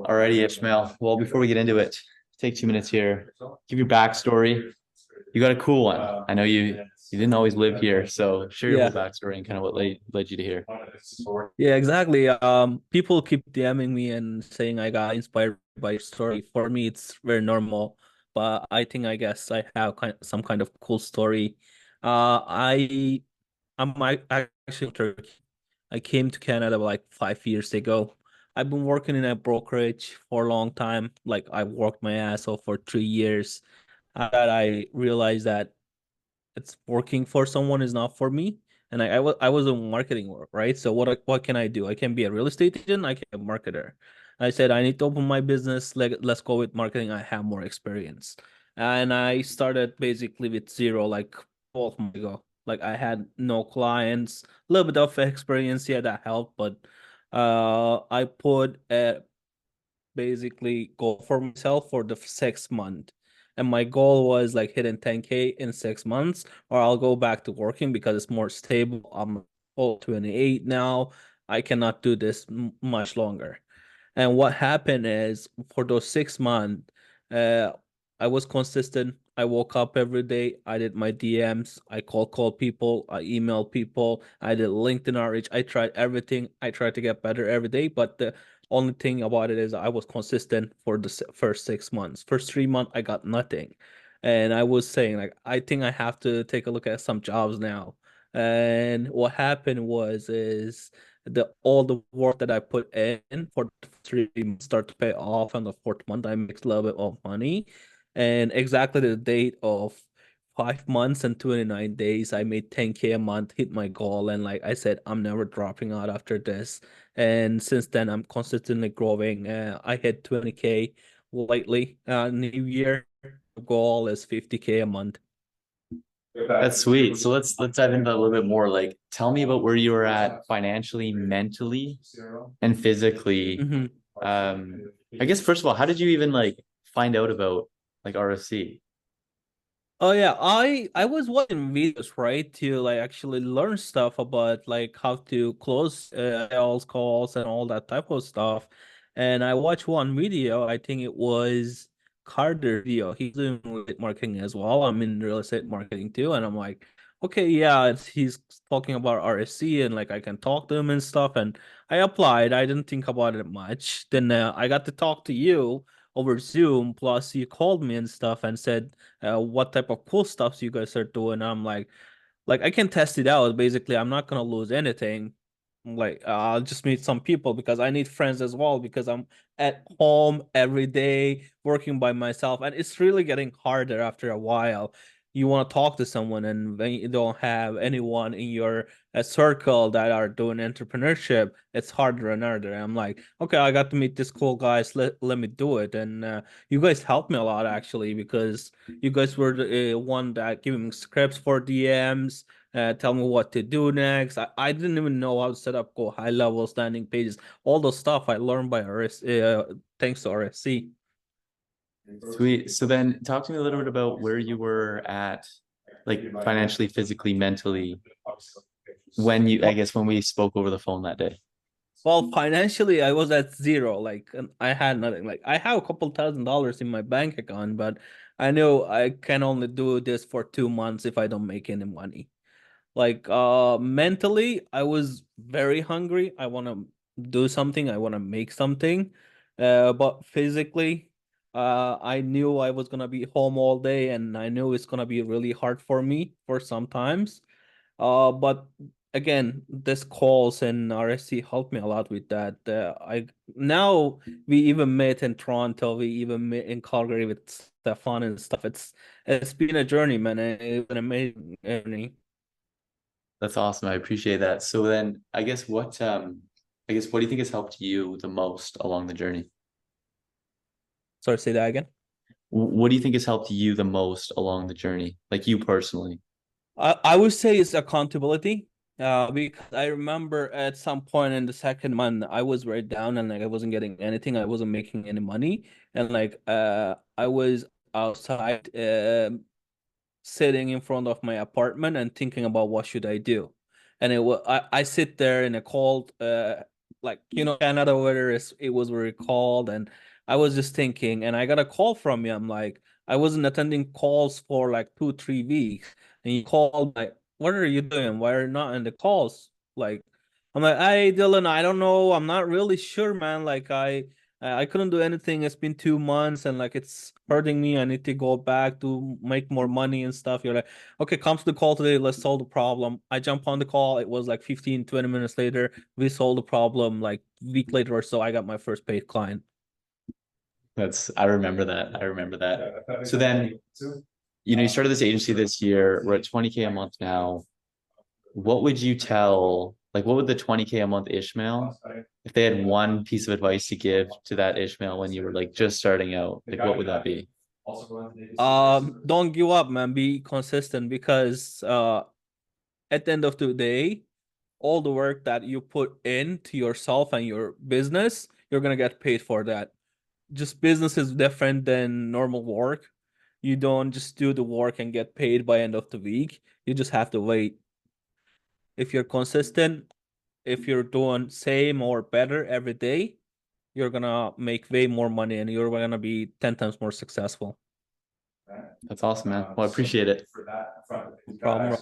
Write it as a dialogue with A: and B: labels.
A: Alrighty, Ishmael. Well, before we get into it, take 2 minutes here. Give your backstory. You got a cool one. I know you didn't always live here, so share your whole
B: Yeah,
A: backstory and kind of what led you to here.
B: yeah, exactly. People keep DMing me and saying I got inspired by your story. For me, it's very normal, but I guess I have some kind of cool story. I'm actually Turkey. I came to Canada like 5 years ago. I've been working in a brokerage for a long time. Like I worked my ass off for 3 years. I realized that it's working for someone is not for me. And I was in marketing work, right? So what can I do? I can be a real estate agent, I can be a marketer. I said I need to open my business. Let's go with marketing. I have more experience. And I started basically with zero, like 12 months ago. Like I had no clients, a little bit of experience, yeah, that helped, but I put basically goal for myself for the 6 month. And my goal was like hitting 10K in 6 months, or I'll go back to working because it's more stable. I'm all 28 now. I cannot do this much longer. And what happened is for those 6 months, uh, I was consistent. I woke up every day. I did my DMs. I called people. I emailed people. I did LinkedIn outreach. I tried everything. I tried to get better every day. But the only thing about it is I was consistent for the first 6 months. First 3 months, I got nothing. And I was saying, like, I think I have to take a look at some jobs now. And what happened is the all the work that I put in for 3 months start to pay off. On the fourth month, I make a little bit of money. And exactly the date of 5 months and 29 days, I made 10K a month, hit my goal. And like I said, I'm never dropping out after this. And since then, I'm consistently growing. I hit 20K lately. New year goal is 50K a month.
A: That's sweet. So let's dive into that a little bit more. Like, tell me about where you were at financially, mentally, and physically.
B: Mhm.
A: Um, I guess first of all, how did you even like find out about like RSC?
B: Oh yeah, I was watching videos, right, to like actually learn stuff about like how to close sales calls and all that type of stuff. And I watched one video, I think it was Carter video. He's doing real estate marketing as well. I'm in real estate marketing too, and I'm like, okay, yeah, he's talking about RSC and like I can talk to him and stuff. And I applied. I didn't think about it much. Then I got to talk to you over Zoom. Plus, you called me and stuff and said what type of cool stuff you guys are doing. I'm like I can test it out. Basically, I'm not gonna lose anything. Like I'll just meet some people because I need friends as well because I'm at home every day working by myself, and it's really getting harder after a while. You want to talk to someone, and when you don't have anyone in your circle that are doing entrepreneurship, it's harder and harder. I'm like, okay, I got to meet this cool guys. Let me do it, and you guys helped me a lot actually because you guys were the one that giving me scripts for DMs, tell me what to do next. I didn't even know how to set up go high level standing pages. All the stuff I learned by thanks to RSC.
A: Sweet. So then talk to me a little bit about where you were at, like financially, physically, mentally, when you, I
B: Well,
A: guess when we spoke over the phone that day.
B: well, financially, I was at zero. Like, and I had nothing. Like, I have a couple $1,000s in my bank account, but I know I can only do this for 2 months if I don't make any money. Like mentally, I was very hungry. I want to do something. I want to make something. But physically, I knew I was gonna be home all day, and I knew it's gonna be really hard for me for sometimes. But again, this calls and RSC helped me a lot with that. I now we even met in Toronto. We even met in Calgary with Stefan and stuff. It's been a journey, man. It's an amazing journey.
A: That's awesome. I appreciate that. So then I guess what do you think has helped you the most along the journey?
B: Sorry, say that again.
A: What do you think has helped you the most along the journey? Like you personally?
B: I would say it's accountability. Because I remember at some point in the second month, I was very down and like I wasn't getting anything. I wasn't making any money, and like I was outside, sitting in front of my apartment and thinking about what should I do. And I sit there in a cold like Canada weather is it was very cold, and I was just thinking, and I got a call from you. I'm like, I wasn't attending calls for like 2 3 weeks, and you called like, what are you doing? Why are you not in the calls? Like, I'm like, hey Dylan, I don't know. I'm not really sure, man. Like I couldn't do anything. It's been 2 months and like it's hurting me. I need to go back to make more money and stuff. You're like, okay, come to the call today. Let's solve the problem. I jump on the call. It was like 15, 20 minutes later. We solved the problem. Like a week later or so, I got my first paid client.
A: I remember that. I remember that. So then, you started this agency this year. We're at 20K a month now. What would you tell, like, what would the 20K a month Ishmael, if they had one piece of advice to give to that Ishmael when you were like just starting out, like what would that be?
B: Don't give up, man. Be consistent because at the end of the day, all the work that you put into yourself and your business, you're gonna get paid for that. Just business is different than normal work. You don't just do the work and get paid by end of the week. You just have to wait. If you're consistent, if you're doing same or better every day, you're gonna make way more money and you're gonna be 10 times more successful.
A: That's awesome, man. Well, I appreciate it.
B: No problem.